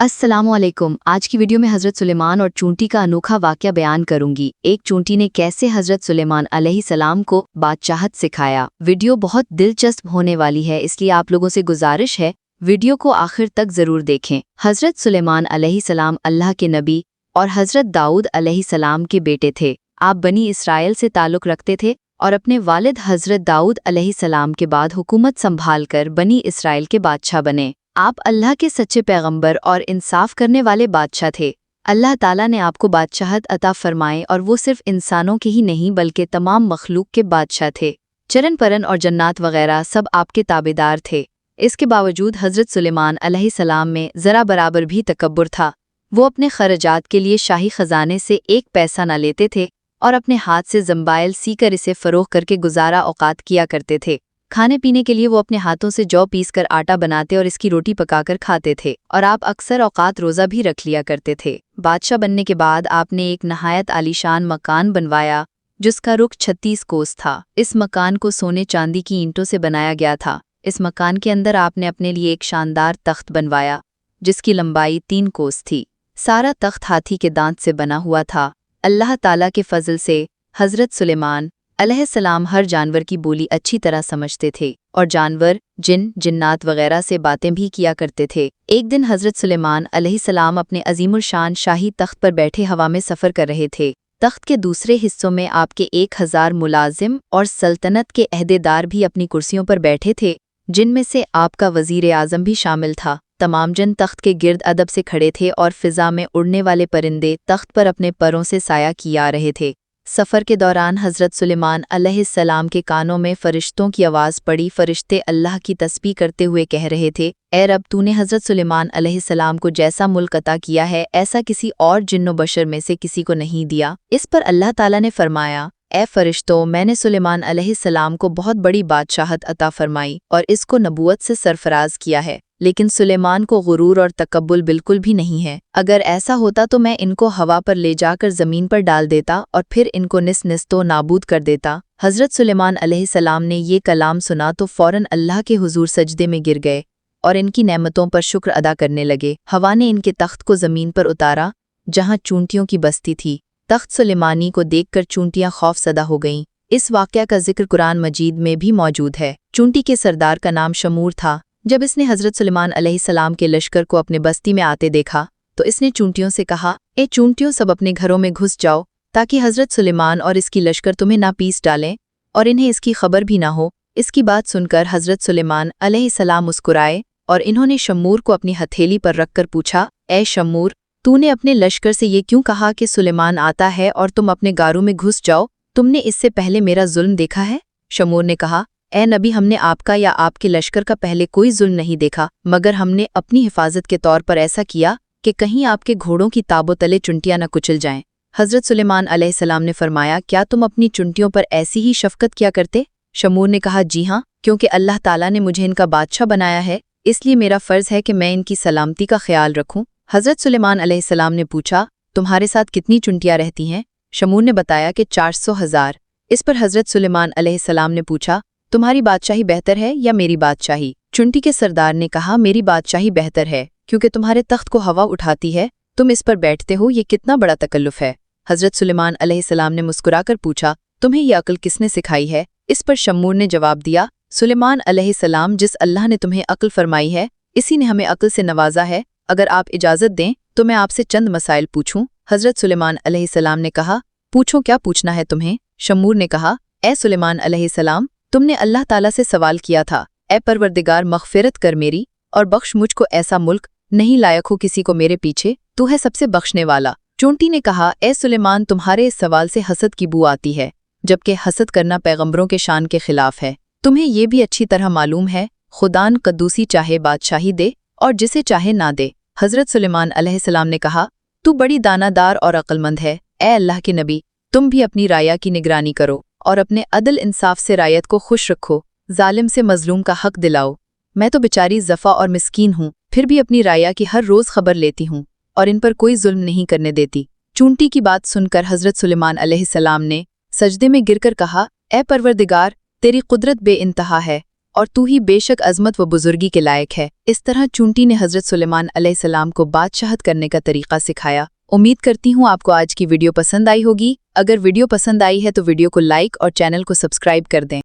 अस्सलामुअलैकुम। आज की वीडियो में हज़रत सुलेमान और चूंटी का अनोखा वाक़या बयान करूंगी। एक चूंटी ने कैसे हज़रत सुलेमान अलैहिस्सलाम को बादशाहत सिखाया। वीडियो बहुत दिलचस्प होने वाली है, इसलिए आप लोगों से गुजारिश है वीडियो को आखिर तक ज़रूर देखें। हज़रत सुलेमान अलैहिस्सलाम अल्लाह के नबी और हज़रत दाऊद अलैहिस्सलाम के बेटे थे। आप बनी इसराइल से ताल्लुक़ रखते थे और अपने वालिद हज़रत दाऊद अलैहिस्सलाम के बाद हुकूमत संभालकर बनी इसराइल के बादशाह बने। आप अल्लाह के सच्चे पैगंबर और इंसाफ करने वाले बादशाह थे। अल्लाह ताला ने आपको बादशाहत अता फरमाए और वो सिर्फ इंसानों के ही नहीं बल्कि तमाम मखलूक के बादशाह थे। चरण परन और जन्नात वगैरह सब आपके ताबेदार थे। इसके बावजूद हज़रत सुलेमान अलैहिस्सलाम में ज़रा बराबर भी तकब्बुर था। वो अपने खर्चात के लिए शाही ख़जाने से एक पैसा न लेते थे और अपने हाथ से ज़म्बाइल सीकर इसे फ़रोग़ करके गुजारा औक़ात किया करते थे। खाने पीने के लिए वो अपने हाथों से जौ पीस कर आटा बनाते और इसकी रोटी पकाकर खाते थे, और आप अक्सर औक़ात रोज़ा भी रख लिया करते थे। बादशाह बनने के बाद आपने एक नहायत आलीशान मकान बनवाया जिसका रुख 36 कोस था। इस मकान को सोने चांदी की ईंटों से बनाया गया था। इस मकान के अंदर आपने अपने लिए एक शानदार तख्त बनवाया जिसकी लंबाई 3 कोस थी। सारा तख्त हाथी के दांत से बना हुआ था। अल्लाह ताला के फजल से हज़रत सुलेमान अलैहिस्सलाम हर जानवर की बोली अच्छी तरह समझते थे और जानवर, जिन, जिन्नात वगैरह से बातें भी किया करते थे। एक दिन हज़रत सुलेमान अलैहिस्सलाम अपने अजीमुल शान शाही तख्त पर बैठे हवा में सफ़र कर रहे थे। तख्त के दूसरे हिस्सों में आपके 1000 मुलाजिम और सल्तनत के अहदेदार भी अपनी कुर्सियों पर बैठे थे, जिनमें से आपका वज़ीर आज़म भी शामिल था। तमाम जन तख्त के गिर्द अदब से खड़े थे और फ़िज़ा में उड़ने वाले परिंदे तख्त पर अपने परों से साया किया रहे थे। सफ़र के दौरान हज़रत सुलेमान अलैहिस्सलाम के कानों में फ़रिश्तों की आवाज़ पड़ी। फ़रिश्ते अल्लाह की तस्बीह करते हुए कह रहे थे, ए रब, तूने हज़रत सुलेमान अलैहिस्सलाम को जैसा मुल्क अता किया है ऐसा किसी और जिन्नो बशर में से किसी को नहीं दिया। इस पर अल्लाह ताला ने फरमाया, ए फ़रिश्तों, मैंने सुलेमान अलैहिस्सलाम को बहुत बड़ी बादशाहत अता फरमाई और इसको नबूवत से सरफराज किया है, लेकिन सुलेमान को गुरूर और तकब्बुल बिल्कुल भी नहीं है। अगर ऐसा होता तो मैं इनको हवा पर ले जाकर ज़मीन पर डाल देता और फिर इनको निस्तो नाबूद कर देता। हज़रत सुलेमान अलैहिस्सलाम ने ये कलाम सुना तो फ़ौरन अल्लाह के हुजूर सजदे में गिर गए और इनकी नेमतों पर शुक्र अदा करने लगे। हवा ने इनके तख्त को ज़मीन पर उतारा जहाँ चूंटियों की बस्ती थी। तख्त सुलेमानी को देखकर चूंटियाँ खौफसदा हो गईं। इस वाक़या का जिक्र कुरान मजीद में भी मौजूद है। चूंटी के सरदार का नाम शमूर था। जब इसने हज़रत सुलेमान अलैहिस्सलाम के लश्कर को अपने बस्ती में आते देखा तो इसने चूंटियों से कहा, ए चूंटियों, सब अपने घरों में घुस जाओ ताकि हज़रत सुलेमान और इसकी लश्कर तुम्हें ना पीस डालें और इन्हें इसकी खबर भी ना हो। इसकी बात सुनकर हज़रत सुलेमान अलैहिस्सलाम मुस्कुराए और इन्होंने शमूर को अपनी हथेली पर रखकर पूछा, ए शमूर, तूने अपने लश्कर से ये क्यों कहा कि सुलेमान आता है और तुम अपने गारों में घुस जाओ? तुमने इससे पहले मेरा जुल्म देखा है? शमूर ने कहा, ए नबी, हमने आपका या आपके लश्कर का पहले कोई जुल्म नहीं देखा, मगर हमने अपनी हिफाजत के तौर पर ऐसा किया कि कहीं आपके घोड़ों की ताबो तले चुंटियाँ न कुचल जाएं। हज़रत सुलेमान अलैहिस्सलाम ने फरमाया, क्या तुम अपनी चुंटियों पर ऐसी ही शफ़क़त किया करते? शमूर ने कहा, जी हाँ, क्योंकि अल्लाह ताला ने मुझे इनका बादशाह बनाया है, इसलिए मेरा फ़र्ज़ है कि मैं इनकी सलामती का ख्याल रखूँ। हज़रत सुलेमान अलैहिस्सलाम ने पूछा, तुम्हारे साथ कितनी चुंटियाँ रहती हैं? शमूर ने बताया कि 400,000। इस पर हज़रत सुलेमान अलैहिस्सलाम ने पूछा, तुम्हारी बादशाही बेहतर है या मेरी बादशाही? चुंटी के सरदार ने कहा, मेरी बादशाही बेहतर है, क्योंकि तुम्हारे तख्त को हवा उठाती है, तुम इस पर बैठते हो, ये कितना बड़ा तकल्लुफ़ है। हज़रत सुलेमान अलैहिस्सलाम ने मुस्कुराकर पूछा, तुम्हें यह अक्ल किसने सिखाई है? इस पर शमूर ने जवाब दिया, सुलेमान अलैहिस्सलाम, जिस अल्लाह ने तुम्हें अक्ल फरमाई है इसी ने हमें अक्ल से नवाजा है। अगर आप इजाज़त दें तो मैं आपसे चंद मसाइल पूछूं। हज़रत सुलेमान अलैहिस्सलाम ने कहा, पूछो, क्या पूछना है तुम्हें? शमूर ने कहा, ए सुलेमान अलैहिस्सलाम, तुमने अल्लाह ताला से सवाल किया था, ए परवरदिगार, मग़फ़िरत कर मेरी और बख्श मुझको ऐसा मुल्क, नहीं लायक हो किसी को मेरे पीछे, तू है सबसे बख्शने वाला। चूंटी ने कहा, ए सुलेमान, तुम्हारे इस सवाल से हसद की बू आती है, जबकि हसद करना पैगंबरों के शान के खिलाफ है। तुम्हें ये भी अच्छी तरह मालूम है, खुदान कद्दूसी चाहे बादशाही दे और जिसे चाहे ना दे। हज़रत सुलेमान अलैहिस्सलाम ने कहा, तू बड़ी दानादार और अक्लमंद है। ए अल्लाह के नबी, तुम भी अपनी राया की निगरानी करो और अपने अदल इंसाफ से रायत को खुश रखो, जालिम से मजलूम का हक दिलाओ। मैं तो बेचारी ज़फ़ा और मिस्कीन हूँ, फिर भी अपनी राया की हर रोज़ खबर लेती हूँ और इन पर कोई जुल्म नहीं करने देती। चूंटी की बात सुनकर हज़रत सुलेमान अलैहिस्सलाम ने सजदे में गिरकर कहा, ए परवरदिगार, तेरी कुदरत बेइंतहा है, اور تو ہی بے شک عظمت و بزرگی کے لائق ہے۔ اس طرح چونٹی نے حضرت سلیمان علیہ السلام کو بادشاہت کرنے کا طریقہ سکھایا۔ امید کرتی ہوں آپ کو آج کی ویڈیو پسند آئی ہوگی۔ اگر ویڈیو پسند آئی ہے تو ویڈیو کو لائک اور چینل کو سبسکرائب کر دیں۔